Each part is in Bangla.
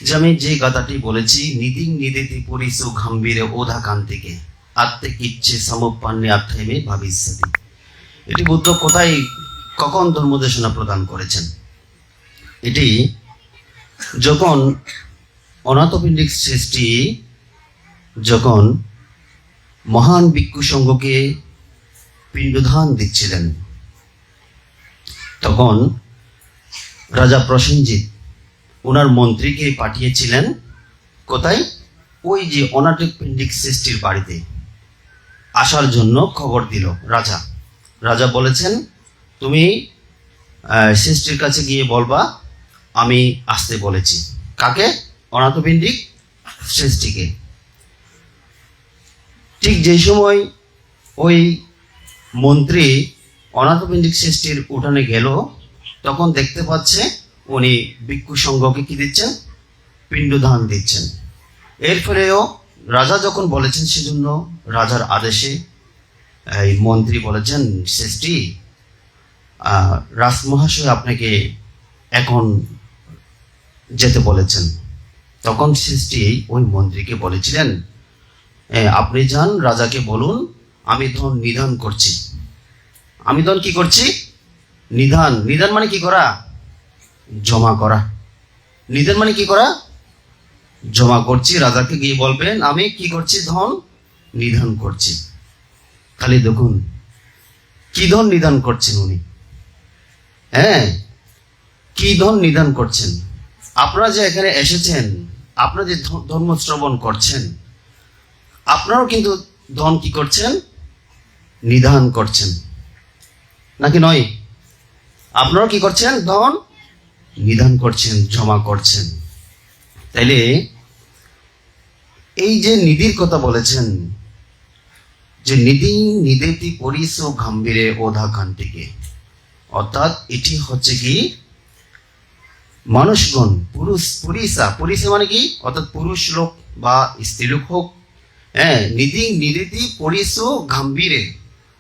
যে আমি যে গাথাটি বলেছি, নিদিং নিদিতি পরিসু গম্ভীরে ওধা কান্তিকে আত্মে কিচ্ছে সমুপান্নে আত্মাইমে ভাবিষ্যতি। এটি বুদ্ধ কোথায় কখন ধর্মদেশনা প্রদান করেছেন? এটি যখন অনাথপিণ্ডিক সৃষ্টি যখন মহান ভিক্ষু সংঘকে পিণ্ডদান দিচ্ছিলেন, তখন রাজা প্রসেনজিৎ ওনার মন্ত্রীকে পাঠিয়েছিলেন কোথায়? ওই যে অনাথপিণ্ডিক সৃষ্টির বাড়িতে আসার জন্য খবর দিল রাজা। রাজা বলেছেন, তুমি সৃষ্টির কাছে গিয়ে বলবা আমি আসতে বলেছি। কাকে? অনাথপিণ্ডিক সৃষ্টিকে। ঠিক যে সময় ওই মন্ত্রী অনাথপিণ্ডিক সৃষ্টির উঠানে গেল, তখন দেখতে পাচ্ছে উনি ভিক্ষু সংঘকে কি দিচ্ছেন? পিণ্ডদান দিচ্ছেন। এর ফলেও রাজা যখন বলেছেন, সেজন্য রাজার আদেশে এই মন্ত্রী বলেছেন, সৃষ্টি রাজমহাশয় আপনাকে এখন যেতে বলেছেন। তখন সৃষ্টি ওই মন্ত্রীকে বলেছিলেন, আপনি যান, রাজাকে বলুন আমি ধন নিধান করছি। আমি ধন কি করছি? নিধান। নিধান মানে কি করা? জমা করা। নিধান মানে কি করা? জমা করছি। রাজাকে গিয়ে বলবেন আমি কি করছি? ধন নিধান করছি। খালি দেখুন কি ধন নিধান করছেন উনি। হ্যাঁ, কি ধন নিধান করছেন। আপনারা যে এখানে এসেছেন, আপনারা যে ধর্ম শ্রবণ করছেন, আপনারাও কিন্তু ধন কি করছেন? নিধান করছেন, নাকি নয়? আপনারাও কি করছেন? ধন নিধান করছেন, জমা করছেন। তাইলে এই যে নিধির কথা বলেছেন, যে নিধি নিদেতি পরিস গম্ভীরে ওধা কান্তিকে, অর্থাৎ এটি হচ্ছে কি মানুষগণ, পুরুষা মানে কি? অর্থাৎ পুরুষ লোক বা স্ত্রী লোক হোক, হ্যাঁ, নিধি নিদেতি পরিস গম্ভীরে,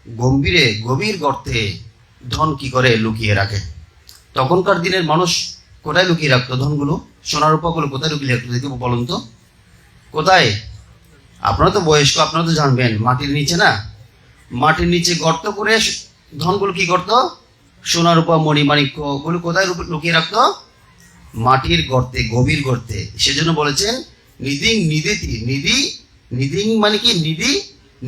গম্ভীরে গভীর গর্তে ধন কি করে? লুকিয়ে রাখে। তখনকার দিনের মানুষ কোথায় লুকিয়ে রাখতো ধনগুলো? সোনা রূপাগুলো কোথায় লুকিয়ে রাখতো? দেখি বলুন তো, কোথায়? আপনারা তো বয়স্ক, আপনারা তো জানবেন, মাটির নিচে না? মাটির নিচে গর্ত করে ধনগুলো কি করতো? সোনা রূপা মণিমাণিক্য গুলো কোথায় লুকিয়ে রাখতো? মাটির গর্তে, গভীর গর্তে। সেজন্য বলেছেন নিধিং নিদেতি। নিধিং মানে কি?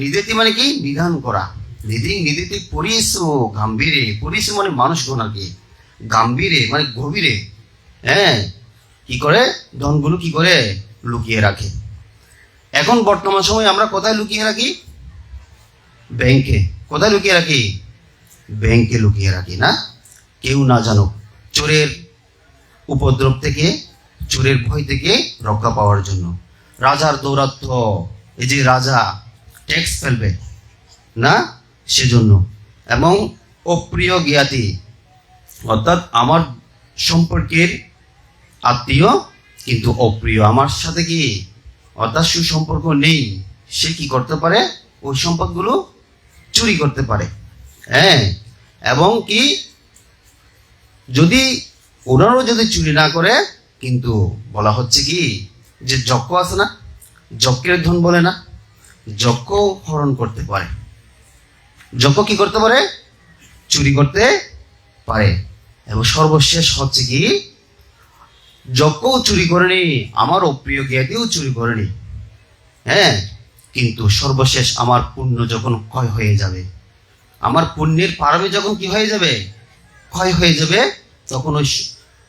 নিদেতি মানে কি? নিধান করা। নিধিং নিদেতি পরিসু গম্ভীরে। পরিসু মানে মানুষগণ আর কি। গম্ভীরে মানে গভীরে, হ্যাঁ, কি করে? ধনগুলো কি করে? লুকিয়ে রাখে। এখন বর্তমান সময়ে আমরা কোথায় লুকিয়ে রাখি? ব্যাংকে। কোথায় লুকিয়ে রাখি? ব্যাংকে লুকিয়ে রাখি, না? কেউ না জানুক, চোরের উপদ্রব থেকে, চোরের ভয় থেকে রক্ষা পাওয়ার জন্য। রাজার দৌরাত্ম্য, এই যে রাজা ট্যাক্স ফেলবে না, সেজন্য। এবং অপ্রিয় জ্ঞাতি, অর্থাৎ আমার সম্পর্কের আত্মীয় কিন্তু অপ্রিয়, আমার সাথে কি অর্থাৎ সুসম্পর্ক নেই, সে কি করতে পারে? ওই সম্পদগুলো চুরি করতে পারে। হ্যাঁ, এবং কি যদি ওনারও যদি চুরি না করে, কিন্তু বলা হচ্ছে কি যে যজ্ঞ আছে না, যজ্ঞের ধন বলে না, যজ্ঞ হরণ করতে পারে। যজ্ঞ কি করতে পারে? চুরি করতে পারে। এবং সর্বশেষ হচ্ছে কি, যজ্ঞও চুরি করেনি, আমার অপ্রিয় জ্ঞাতিও চুরি করেনি, হ্যাঁ, কিন্তু সর্বশেষ আমার পুণ্য যখন ক্ষয় হয়ে যাবে, আমার পুণ্যের পারমে যখন কি হয়ে যাবে? ক্ষয় হয়ে যাবে, তখন ওই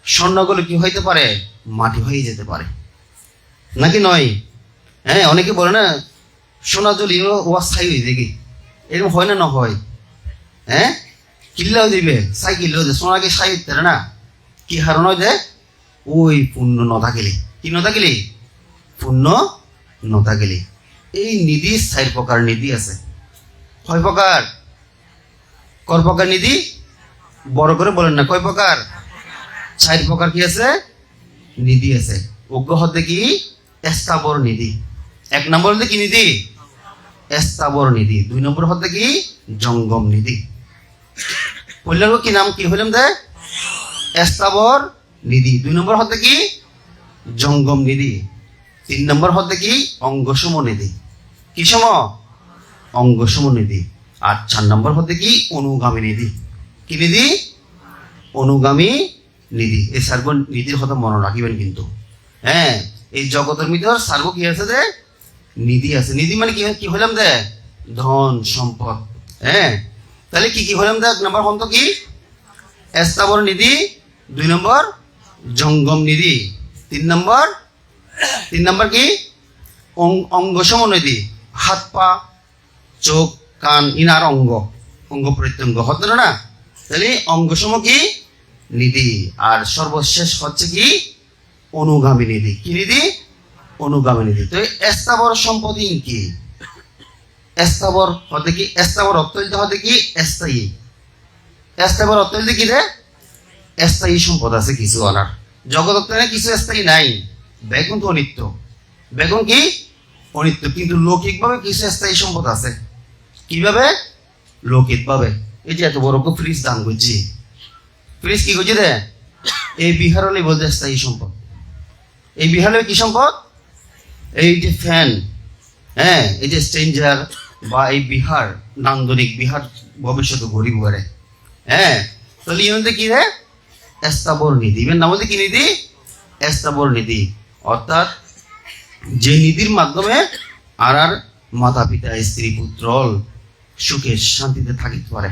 স্বর্ণগুলো কি হইতে পারে? মাটি হয়ে যেতে পারে, নাকি নয়? হ্যাঁ, অনেকে বলে না সোনা জলি ও স্থায়ী হয়ে দেখি, এরকম হয় না? না হয়? হ্যাঁ, কিনলেও দিবে, সাই কিনলেও দেয়, সোনাকে সাই হইতে না, কি হারণ হয় দেয়? ওই পুণ্য নথা গেলি। কি নথা গেলি? পুণ্য নথা গেলি। এই নিধি 4 প্রকার নিধি আছে। কয় প্রকার? কর প্রকার নিধি? বড় করে বলেন না, কয় প্রকার? 4 প্রকার কি আছে? নিধি আছে। অজ্ঞ হতে কি? স্থাবর নিধি। 1 নম্বর হতে কি নিধি? স্থাবর নিধি। 2 নম্বর হতে কি? জঙ্গম নিধি। বললেন কি নাম কি হইলাম দে? স্থাবর নিধি। 2 নম্বর হতে কি? জঙ্গম নিধি। 3 নম্বর হতে কি অঙ্গসম নিধি। কি সম? অঙ্গসম নিধি। আর 4 নম্বর হতে কি অনুগামী নিধি। কি নিধি? অনুগামী নিধি। এই সার্ব নিধির কথা মনে রাখিবেন কিন্তু। হ্যাঁ, এই জগতের ভিতর সার্ব কি আছে যে নিধি আছে। নিধি মানে কি কি হইলাম দে? ধন সম্পদ। হ্যাঁ, তাহলে কি কি হইলাম দে? 1 নম্বর হন্ত কি স্থাবর নিধি, 2 নম্বর জঙ্গম নিধি, 3 নম্বর কি অঙ্গসম নিধি। হাত পা চোখ কান ইনার অঙ্গ প্রত্যঙ্গ হতো না। তাহলে অঙ্গসম কি নিধি। আর সর্বশেষ হচ্ছে কি অনুগামী নিধি। কি নিধি? অনুগামী নিধি। তো স্থাবর সম্পত্তি কি? স্থাবর হতে কি স্থাবর অর্থ হতে কি স্থায়ী। স্থাবর অর্থ কি রে? স্থায়ী সম্পদ আছে কিছু আনার জগৎ কিছু স্থায়ী নাই। বেগুন তো অনিত্য। বেগুন কি অনিত্য, কিন্তু লৌকিকভাবে কিছু স্থায়ী সম্পদ আছে। কিভাবে? লৌকিকভাবে। এই যে এত বড় ফ্রিজ দান করছি, ফ্রিজ কি করছি রে? এই বিহার হলে বলতে স্থায়ী সম্পদ। এই বিহার হলে কি সম্পদ? এই যে ফ্যান, হ্যাঁ, এই যে স্ট্রেঞ্জার বা এই বিহার নান্দনিক বিহার ভবিষ্যতে গরিব করে। হ্যাঁ, তাহলে ইয়ে কি রে? স্থাবর নিধি। এর নাম কি নিধি? স্থাবর নিধি। অর্থাৎ যে নিধির মাধ্যমে আর মাতা পিতা স্ত্রী পুত্র সুখে শান্তিতে থাকিতে পারে,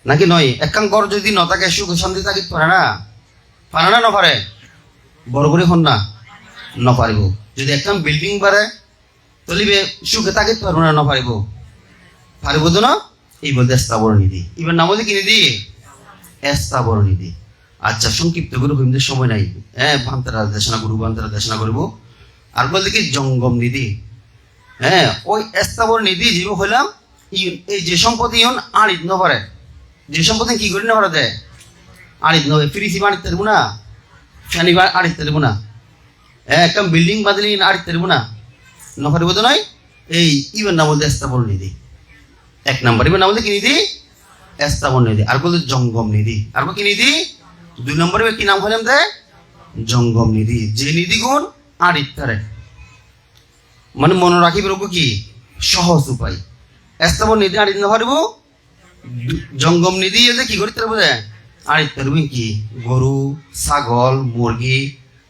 নাকি নয়? একখান ঘর যদি ন থাকে সুখে শান্তি থাকিতে পারে না? পারে না? পারে? বড় করে হন না পারিব। যদি একখান বিল্ডিং বাড়ে তলিবে সুখে থাকিতে পারবো না পারিব? পারিব তো না। এই বলতে স্থাবর নিধি। এবার নাম কি নিধি? স্থাবর নিধি। আচ্ছা, সংক্ষিপ্ত করে হইমদের সময় নাই। হ্যাঁ, ভান্তারা দেশনা করবো, ভান্তারা দেশনা করবো। আর বলতে কি জঙ্গম নিধি। হ্যাঁ, ওই স্থাবর নিধি জীব হইলাম এই যে সম্পত্তি ইউন আড়িত ন পারে। যে সম্পত্তি কি করি না পারে দেয় আড়িত নয়। ফ্রিজি আড়িত পারবো না, ফ্যানি আড়িত পারবো না, একটা বিল্ডিং বাদলি আড়িত পারবো না পারিব তো নয়। এই ইবের নাম বলতে স্থাবর নিধি। 1 নম্বর ইবের নাম বলতে কি নিধি? স্থাবর নিধি। আর বলতে জঙ্গম নিধি। আর কি নিধি? 2 নম্বরে কি নাম হইলাম দে? জঙ্গম নিধি। যে নিধি গুণ আড়িত পারে, মানে মনে রাখিব কি সহজ উপায়। স্থাবর নিধি আড়িত না পারিব। জঙ্গম নিধি কি করতে পারবো? আড়িত পারবো কি গরু ছাগল মুরগি,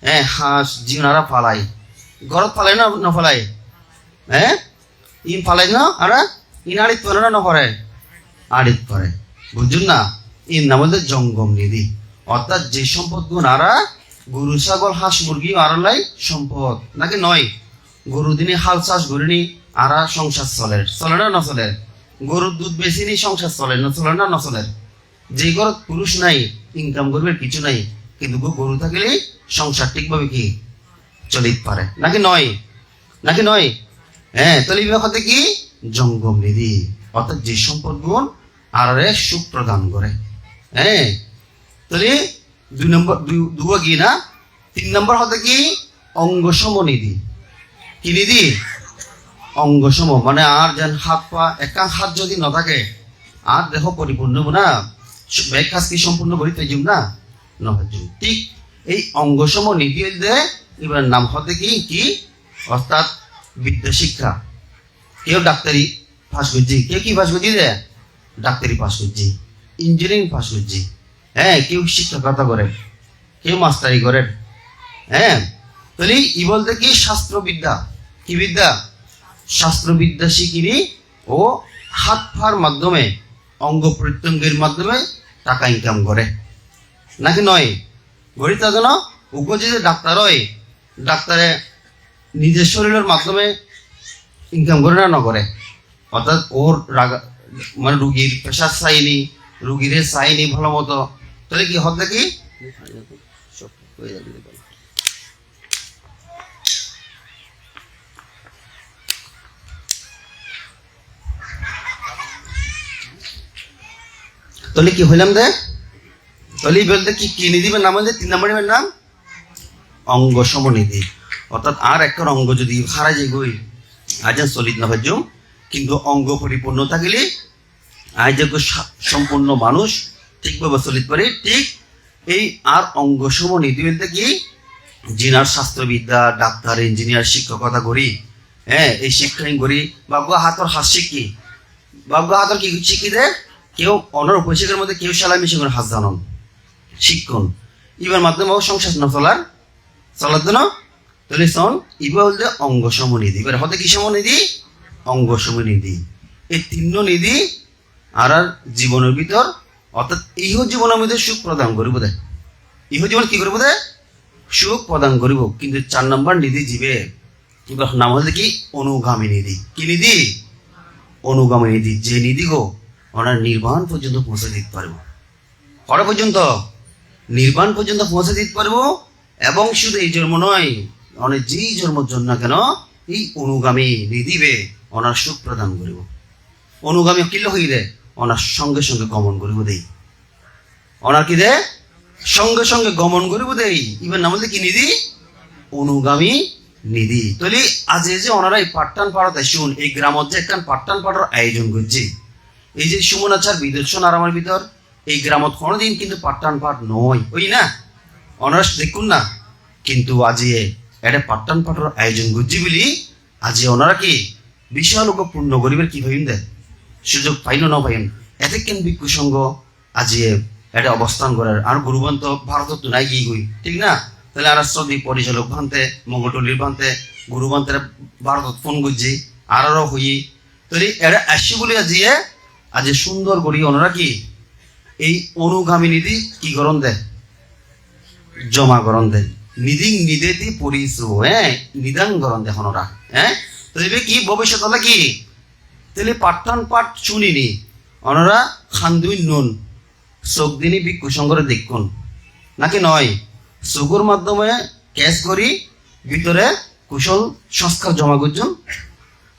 হ্যাঁ, হাঁস জিনারা ফালাই। ঘরত ফালাই না নফালাই? হ্যাঁ, ইন ফালাই না। আর ইন আড়িত পারে না নপরে? আড়িত পারে। বুঝুন না? ইন নাম বলতে জঙ্গম নিধি। অর্থাৎ যে সম্পদ গুণ আরা গরু ছাগল হাঁস মুরগি আরলাই সম্পদ, নাকি নয়? গরু দিনে হাল চাষ করিনি আরা সংসার চলে না চলে? গরুর দুধ বেশি নি সংসার চলে না চলে? যে ঘর পুরুষ নাই, ইনকাম করবে কিছু নাই, কিন্তু গরু থাকলে সংসার ঠিকভাবে কি চলিতে পারে, নাকি নয়? নাকি নয়? হ্যাঁ, তাহলে এই ব্যাপারটা কি জঙ্গম নিধি। অর্থাৎ যে সম্পদ গুণ আর সুখ প্রদান করে। হ্যাঁ, তাহলে 2 নম্বর দুয়া কি না। 3 নম্বর হতে কি অঙ্গসম নিধি। কি নিধি? অঙ্গসম, মানে আর যেন হাত পা একা হাত যদি ন থাকে আর দেহ পরিপূর্ণ না, ব্যাগ কাজ কি সম্পূর্ণ করিতে যাম না ঠিক এই অঙ্গসম নিধি হইলে এবার নাম হতে কি অর্থাৎ বিদ্যা শিক্ষা। কেউ ডাক্তারি পাস করছি, কেউ কি পাস করছি রে? ডাক্তারি পাস করছি, ইঞ্জিনিয়ারিং পাস করছি। হ্যাঁ, কেউ শিক্ষকতা করেন, কেউ মাস্টারি করেন। হ্যাঁ, তাহলে ই বলতে কি শাস্ত্রবিদ্যা। কি বিদ্যা? শাস্ত্রবিদ্যা শিখিনি ও হাত ফার মাধ্যমে অঙ্গ প্রত্যঙ্গের মাধ্যমে টাকা ইনকাম করে, নাকি নয়? গরিব তা যেন উপজি যে ডাক্তার হয়, ডাক্তারে নিজের শরীরের মাধ্যমে ইনকাম করে না করে? অর্থাৎ ওর মানে রুগীর প্রেশার চাইনি, রুগীর চাইনি ভালো মতো, তাহলে কি হতে কি তাহলে কি হইলাম দে? তাহলে বলতে কি নিধি নাম হলে 3 নম্বরের নাম অঙ্গসম নিধি। অর্থাৎ আর একটা অঙ্গ যদি হারা যায় গই আজ চলিত না ভাজ্য, কিন্তু অঙ্গ পরিপূর্ণ থাকলে আজ সম্পূর্ণ মানুষ ঠিকভাবে চলিত পারে। ঠিক এই আর অঙ্গসম নিধি বলতে কি জিনার শাস্ত্রবিদ্যা ডাক্তার ইঞ্জিনিয়ার শিক্ষকতা করি এই শিক্ষাই করি বাবু হাতর হাত শিখি বাবু হাতর কি শিখি দে কেউ অনর উপশিকের মধ্যে কেউ সালাই মিশে করে হাত জানন শিক্ষণ ইবার মাধ্যমে সংসার না চলার জন্য তাহলে শোন ইবা হলে অঙ্গ সমনিধি এবার হতে কি সমনিধি অঙ্গ সমনিধি এই তিন নিধি আর জীবনের ভিতর অর্থাৎ ইহ জীবনের মধ্যে সুখ প্রদান করিব দে ইহ জীবন কি করিব দে সুখ প্রদান করিব কিন্তু 4 নম্বর নিধি জীবে এবার নাম হলে কি অনুগামী নিধি কি নিধি অনুগামী নিধি যে নিধি গো ওনার নির্বাণ পর্যন্ত পৌঁছে দিতে পারবো কটা পর্যন্ত নির্বাণ পর্যন্ত পৌঁছে দিতে পারবো এবং শুধু এই জন্ম নয় অনেক যেই জন্মের জন্য কেন এই অনুগামী নিধিবে ওনার সুখ প্রদান করিব অনুগামী কিলো হইলে ওনার সঙ্গে সঙ্গে গমন করিব দেই ওনার কি দে সঙ্গে সঙ্গে গমন করিব দেই ইভেন আমাদের কি নিধি অনুগামী নিধি তাহলে আজ যে ওনারা এই পাট্টান পাড়াতে শুন এই গ্রামত যে একটা পাট্টান পাড়ার আয়োজন করছে এই যে সুমনাচার বিদর্শন আর আমার ভিতর এই গ্রামত কোনোদিন কিন্তু পাট্টান পাঠ নয় ওই না ওনারা দেখুন না কিন্তু আজি এটা পাট্টান পাঠের আয়োজন করছি বলি আজি ওনারা কি বিশাল পূর্ণ গরিবের কি ভাবেন দেয় সুযোগ পাইল না পাইন এতে কেন ভিক্ষু সংঘ আজি এটা অবস্থান করার আর গুরুবন্ত ভারতত নাই গিয়ে গই ঠিক না তাহলে আর শ্রদ্ধি পরিচালক ভান্তে মঙ্গলটলির ভান্তে গুরুবন্তের ভারতত ফোন করছি আরও হই তাহলে এটা আসছি বলে আজি সুন্দর করি ওনারা কি এই অনুগামী নিধি কি গরম দেয় জমা গরম দেয় নিধি নিধেতি পরিশ্রম নিদান গরম দেয় ওরা তাহলে কি ভবিষ্যৎ হলে কি তাহলে পাঠ্যান পাঠ শুনিনি ওনারা খান্দুই নুন চোখ দিনই ভিক্ষু সংঘরে দেখুন নাকি নয় চোখের মাধ্যমে ক্যাশ করি ভিতরে কুশল সংস্কার জমা করছেন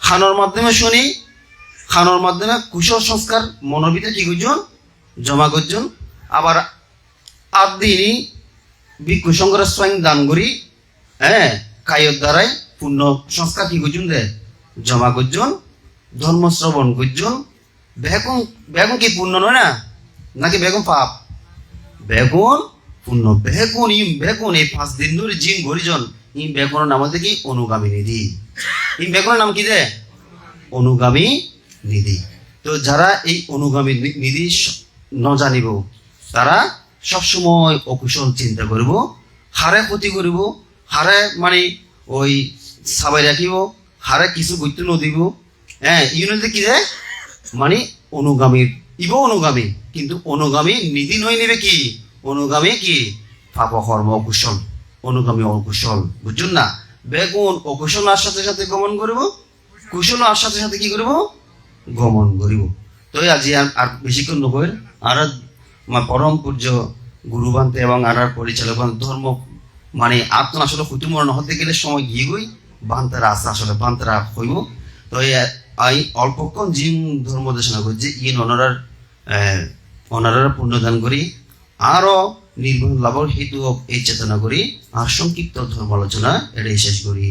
খানোর মাধ্যমে শুনি খানোর মাধ্যমে কুশল সংস্কার মনের ভিতরে কি করছেন জমা করছেন আবার আট দিনই ভিক্ষু সংঘরে স্বয়ং দান করি কায়র দ্বারাই পূর্ণ সংস্কার কি করছেন দে জমা করছেন ধর্ম শ্রবণ করছেন বেগুন বেগুন কি পূর্ণ নয় না নাকি বেগুন পাপ বেগুন পূর্ণ বেগুন বেগুন এই 5 দিন ধরে জিম গরিজন বেগুনের নাম হচ্ছে কি অনুগামী নিধি বেগুনের নাম কি দে অনুগামী নিধি তো যারা এই অনুগামী নিধি ন জানিব তারা সবসময় অকুশল চিন্তা করব হারে ক্ষতি করব হারে মানে ওই সাবাই রাখিব হারে কিছু গত্য নদিব ইউনিতে কি দেয় মানে অনুগামীর অনুগামী কিন্তু অনুগামী নিধি নয় নেবে কি অনুগামী কি পাপ কর্ম অকুশল অনুগামী অকুশল বুঝুন না বেগুন অকুশল আর সাথে সাথে গমন করব কুশল আর সাথে সাথে কি করব গমন করিব তো আজি আর বেশিক্ষণ নকর আর পরম পূজ্য গুরুবান্তে এবং আর পরিচালক ধর্ম মানে আত্মন আসলে হুতুমরণ হতে গেলে সময় গিয়ে গই বান্তারা আছে আসলে বান্তারা হইব তো এই অল্পক্ষণ জিম ধর্ম দেশনা করছি ওনারা পুণ্যদান করি আরো নির্বাণ লাভের হেতু এই চেতনা করি আর সংক্ষিপ্ত ধর্ম আলোচনা এটাই শেষ করি।